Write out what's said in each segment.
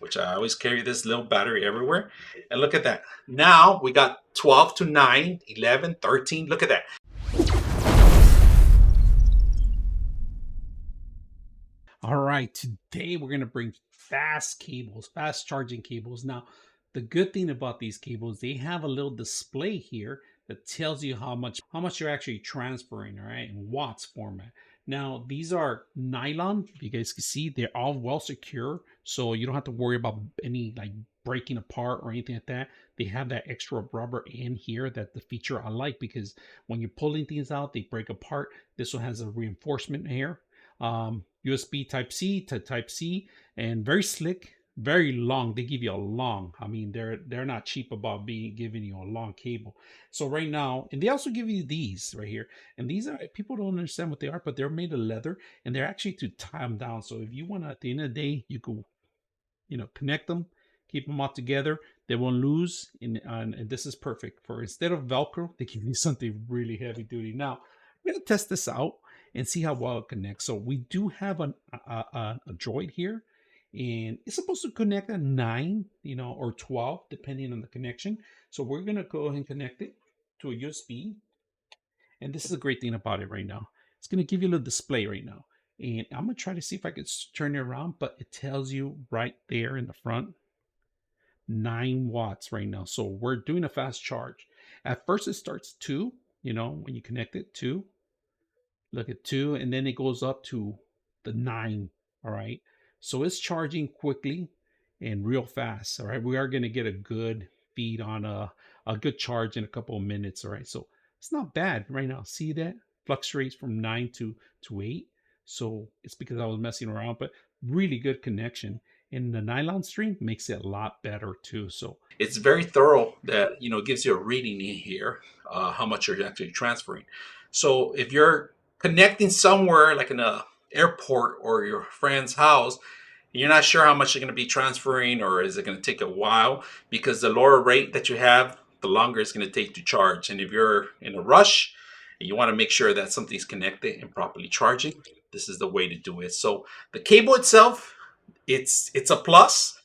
which I always carry this little battery everywhere. And look at that. Now we got 12 to 9, 11, 13. Look at that. All right, today we're going to bring fast cables, fast charging cables. Now, the good thing about these cables, they have a little display here that tells you how much you're actually transferring, all right, in watts format. Now, these are nylon. If you guys can see, they're all well secure, so you don't have to worry about any like breaking apart or anything like that. They have that extra rubber in here, that the feature I like, because when you're pulling things out, they break apart. This one has a reinforcement here, USB type C to type C, and very slick, very long. They give you a long, I mean, they're not cheap about giving you a long cable. So right now, and they also give you these right here, and these are, people don't understand what they are, but they're made of leather, and they're actually to tie them down. So if you want to, at the end of the day, you could, connect them, keep them all together. They won't lose. And this is perfect for, instead of Velcro, they give you something really heavy duty. Now, I'm going to test this out and see how well it connects. So we do have a droid here, and it's supposed to connect at 9, or 12, depending on the connection. So we're going to go ahead and connect it to a USB. And this is a great thing about it right now. It's going to give you a little display right now. And I'm going to try to see if I can turn it around, but it tells you right there in the front, 9 watts right now. So we're doing a fast charge. At first it starts 2, when you connect it, 2. Look at 2, and then it goes up to the 9. All right. So it's charging quickly and real fast. All right. We are going to get a good feed on a good charge in a couple of minutes. All right. So it's not bad right now. See that? Fluctuates from 9 to 8. So it's because I was messing around, but really good connection. And the nylon string makes it a lot better too. So It's very thorough that, gives you a reading in here, how much you're actually transferring. So if you're connecting somewhere like in a airport or your friend's house, you're not sure how much you're going to be transferring, or is it going to take a while, because the lower rate that you have, the longer it's going to take to charge. And if you're in a rush and you want to make sure that something's connected and properly charging, this is the way to do it. So the cable itself, it's a plus.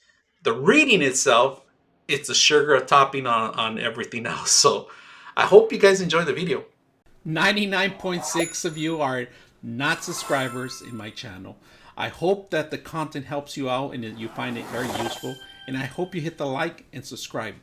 The reading itself, it's a sugar topping on everything else. So I hope you guys enjoy the video. 99.6 of you are not subscribers in my channel. I hope that the content helps you out and that you find it very useful. And I hope you hit the like and subscribe.